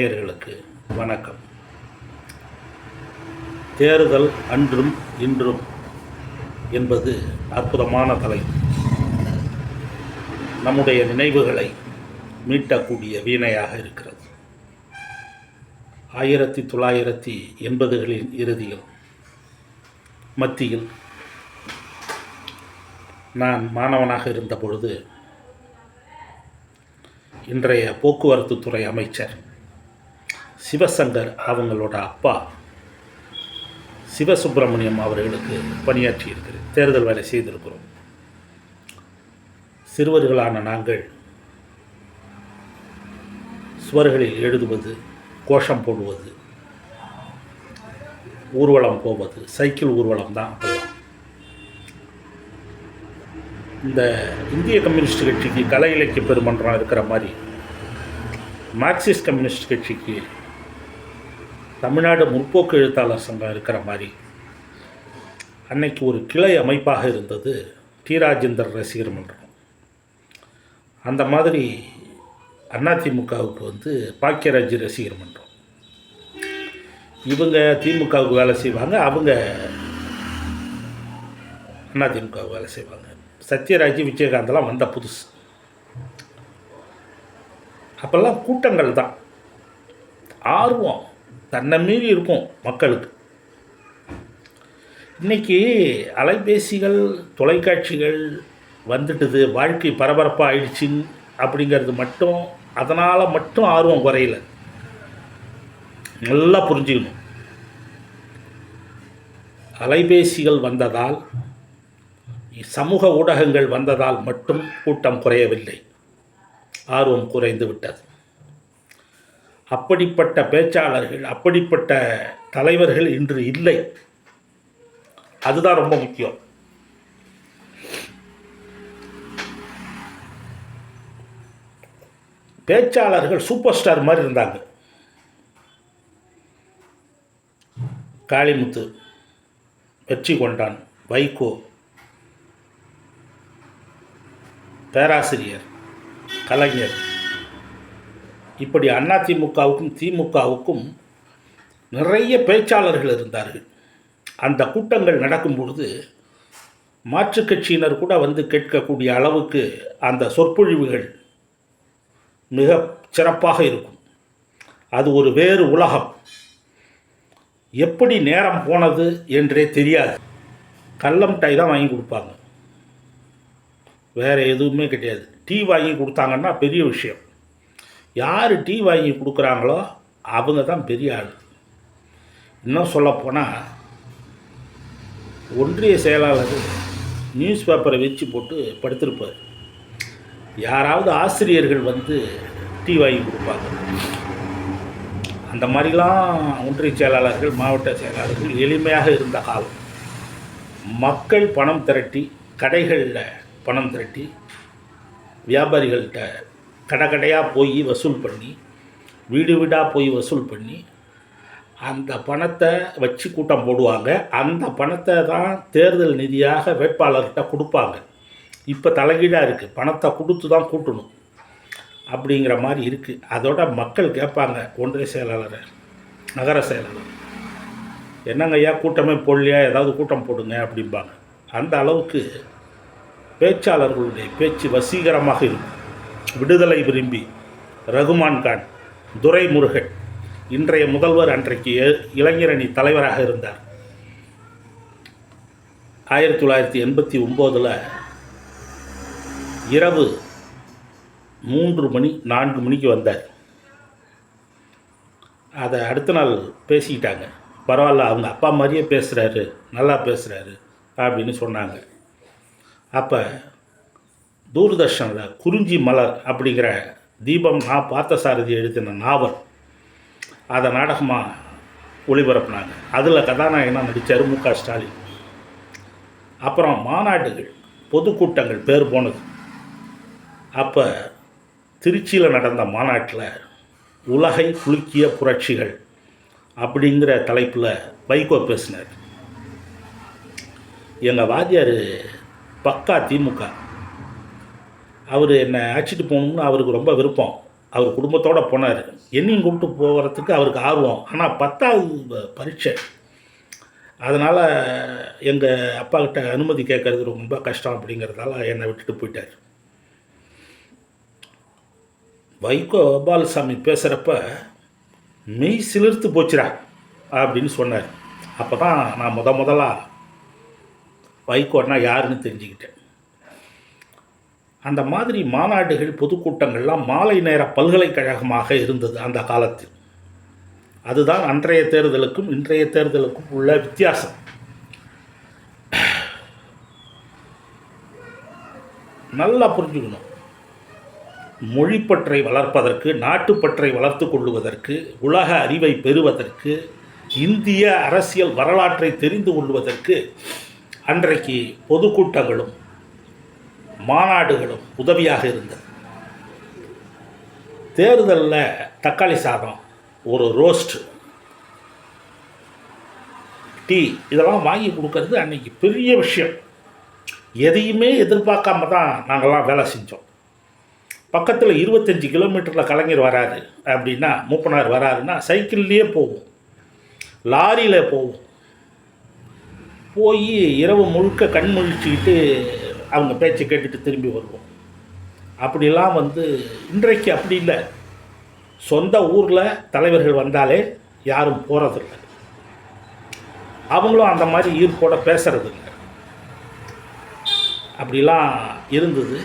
நேயர்களுக்கு வணக்கம். தேர்தல் அன்றும் இன்றும் என்பது அற்புதமான தலைப்பு. நம்முடைய நினைவுகளை மீட்டக்கூடிய வீணையாக இருக்கிறது. 1980களின் இறுதியில் மத்தியில் நான் மாணவனாக இருந்த பொழுது இன்றைய போக்குவரத்து துறை அமைச்சர் சிவசங்கர் அவங்களோட அப்பா சிவசுப்பிரமணியம் அவர்களுக்கு பணியாற்றியிருக்கிறேன். தேர்தல் வேலை செய்திருக்கிறோம். சிறுவர்களான நாங்கள் சுவர்களில் எழுதுவது, கோஷம் போடுவது, ஊர்வலம் போவது, சைக்கிள் ஊர்வலம் தான் அப்போல்லாம். இந்த இந்திய கம்யூனிஸ்ட் கட்சிக்கு கலை இலக்கிய பெருமன்றம் இருக்கிற மாதிரி மார்க்சிஸ்ட் கம்யூனிஸ்ட் கட்சிக்கு தமிழ்நாடு முற்போக்கு எழுத்தாளர் சங்கம் இருக்கிற மாதிரி அன்னைக்கு ஒரு கிளை அமைப்பாக இருந்தது டி. ராஜேந்தர் ரசிகர் மன்றம். அந்த மாதிரி அதிமுகவுக்கு பாக்கியராஜ் ரசிகர் மன்றம். இவங்க திமுகவுக்கு வேலை செய்வாங்க, அவங்க அதிமுகவுக்கு வேலை செய்வாங்க. சத்யராஜ், விஜயகாந்தெல்லாம் வந்த புதுசு. அப்போல்லாம் கூட்டங்கள் தான், ஆர்வம் தன்னை மீறி இருக்கும் மக்களுக்கு. இன்றைக்கி அலைபேசிகள், தொலைக்காட்சிகள் வந்துட்டுது, வாழ்க்கை பரபரப்பாக ஆயிடுச்சின்னு அப்படிங்கிறது மட்டும், அதனால் மட்டும் ஆர்வம் குறையல. நல்லா புரிஞ்சுக்கணும். அலைபேசிகள் வந்ததால், சமூக ஊடகங்கள் வந்ததால் மட்டும் கூட்டம் குறையவில்லை, ஆர்வம் குறைந்து விட்டது. அப்படிப்பட்ட பேச்சாளர்கள், அப்படிப்பட்ட தலைவர்கள் இன்று இல்லை. அதுதான் ரொம்ப முக்கியம். பேச்சாளர்கள் சூப்பர் ஸ்டார் மாதிரி இருந்தாங்க. காளிமுத்து, வெற்றி கொண்டான், வைகோ, பேராசிரியர், கலைஞர், இப்படி அதிமுகவுக்கும் திமுகவுக்கும் நிறைய பேச்சாளர்கள் இருந்தார்கள். அந்த கூட்டங்கள் நடக்கும் பொழுது மாற்றுக் கட்சியினர் கூட கேட்கக்கூடிய அளவுக்கு அந்த சொற்பொழிவுகள் மிக சிறப்பாக இருக்கும். அது ஒரு வேறு உலகம். எப்படி நேரம் போனது என்றே தெரியாது. கள்ளமிட்டாய் தான் வாங்கி கொடுப்பாங்க, வேறு எதுவுமே கிடையாது. டீ வாங்கி கொடுத்தாங்கன்னா பெரிய விஷயம். யார் டீ வாங்கி கொடுக்குறாங்களோ அவங்க தான் பெரிய ஆள். இன்னும் சொல்லப்போனால் ஒன்றிய செயலாளர் நியூஸ் பேப்பரை வச்சு போட்டு படுத்திருப்பார். யாராவது ஆசிரியர்கள் டீ வாங்கி கொடுப்பாங்க. அந்த மாதிரிலாம் ஒன்றிய செயலாளர்கள், மாவட்ட செயலாளர்கள் எளிமையாக இருந்த காலம். மக்கள் பணம் திரட்டி, கடைகளில் பணம் திரட்டி, வியாபாரிகள்கிட்ட கடையாக போய் வசூல் பண்ணி, வீடு வீடாக போய் வசூல் பண்ணி, அந்த பணத்தை வச்சு கூட்டம் போடுவாங்க. அந்த பணத்தை தான் தேர்தல் நிதியாக வேட்பாளர்கிட்ட கொடுப்பாங்க. இப்போ தலைகீழாக இருக்குது, பணத்தை கொடுத்து தான் கூட்டணும் அப்படிங்கிற மாதிரி இருக்குது. அதோட மக்கள் கேட்பாங்க, ஒன்றிய செயலாளரை, நகர செயலாளர், என்னங்க ஐயா கூட்டமே போடலையா, ஏதாவது கூட்டம் போடுங்க அப்படிம்பாங்க. அந்த அளவுக்கு பேச்சாளர்களுடைய பேச்சு வசீகரமாக இருக்கும். விடுதலை விரும்பி ரகுமான் கான், துரைமுருகன், இன்றைய முதல்வர், அன்றைக்கு இளைஞரணி தலைவராக இருந்தார். 1989 இரவு 3 மணி 4 மணிக்கு வந்தார். அதை அடுத்த நாள் பேசிக்கிட்டாங்க. பரவாயில்ல, அவங்க அப்பா மாதிரியே பேசுகிறாரு, நல்லா பேசுகிறாரு அப்படின்னு சொன்னாங்க. அப்போ தூர்தர்ஷனில் குறிஞ்சி மலர் அப்படிங்கிற தீபம் நான் பார்த்தசாரதி எழுதின நாவல், அதை நாடகமாக ஒளிபரப்புனாங்க. அதில் கதாநாயகனாக நடித்தார் மு.க. ஸ்டாலின். அப்புறம் மாநாடுகள், பொதுக்கூட்டங்கள் பேர் போனது. அப்போ திருச்சியில் நடந்த மாநாட்டில் உலகை குலுக்கிய புரட்சிகள் அப்படிங்கிற தலைப்பில் வைகோ பேசினார். எங்கள் வாத்தியார் பக்கா திமுக. அவர் என்னை அழைச்சிட்டு போகணும்னு அவருக்கு ரொம்ப விருப்பம். அவர் குடும்பத்தோடு போனார். என்னையும் கூப்பிட்டு போகிறதுக்கு அவருக்கு ஆர்வம். ஆனால் 10வது பரீட்சை. அதனால் எங்கள் அப்பாக்கிட்ட அனுமதி கேட்கறது ரொம்ப கஷ்டம் அப்படிங்கிறதால என்னை விட்டுட்டு போயிட்டார். வைகோ கோபாலசாமி பேசுகிறப்ப மெய் சிலிர்த்து போச்சுடா அப்படின்னு சொன்னார். அப்போ தான் நான் முதலாக வைகோன்னா யாருன்னு தெரிஞ்சுக்கிட்டேன். அந்த மாதிரி மாநாடுகள் பொதுக்கூட்டங்கள்லாம் மாலை நேர பல்கலைக்கழகமாக இருந்தது அந்த காலத்தில். அதுதான் அன்றைய தேர்தலுக்கும் இன்றைய தேர்தலுக்கும் உள்ள வித்தியாசம். நல்லா புரிஞ்சுக்கணும். மொழிப்பற்றை வளர்ப்பதற்கு, நாட்டுப்பற்றை வளர்த்து கொள்ளுவதற்கு, உலக அறிவை பெறுவதற்கு, இந்திய அரசியல் வரலாற்றை தெரிந்து கொள்வதற்கு அன்றைக்கு பொதுக்கூட்டங்களும் மாநாடுகளும் உதவியாக இருந்தது. தேர்தலில் தக்காளி சாதம், ஒரு ரோஸ்ட்டு, டீ இதெல்லாம் வாங்கி கொடுக்கறது அன்றைக்கி பெரிய விஷயம். எதையுமே எதிர்பார்க்காம தான் நாங்கள்லாம் வேலை செஞ்சோம். பக்கத்தில் 25 கிலோமீட்டரில் கலைஞர் வராரு அப்படின்னா, மூப்பனார் வராருன்னா சைக்கிள்லேயே போவோம், லாரியில் போவோம். போய் இரவு முழுக்க கண் முழிச்சுக்கிட்டு அவங்க பேச்சை கேட்டுட்டு திரும்பி வருவோம். அப்படிலாம் இன்றைக்கு அப்படி இல்லை. சொந்த ஊரில் தலைவர்கள் வந்தாலே யாரும் போகிறதில்லை. அவங்களும் அந்த மாதிரி ஈர்ப்போட பேசுறதில்லை. அப்படிலாம் இருந்தது.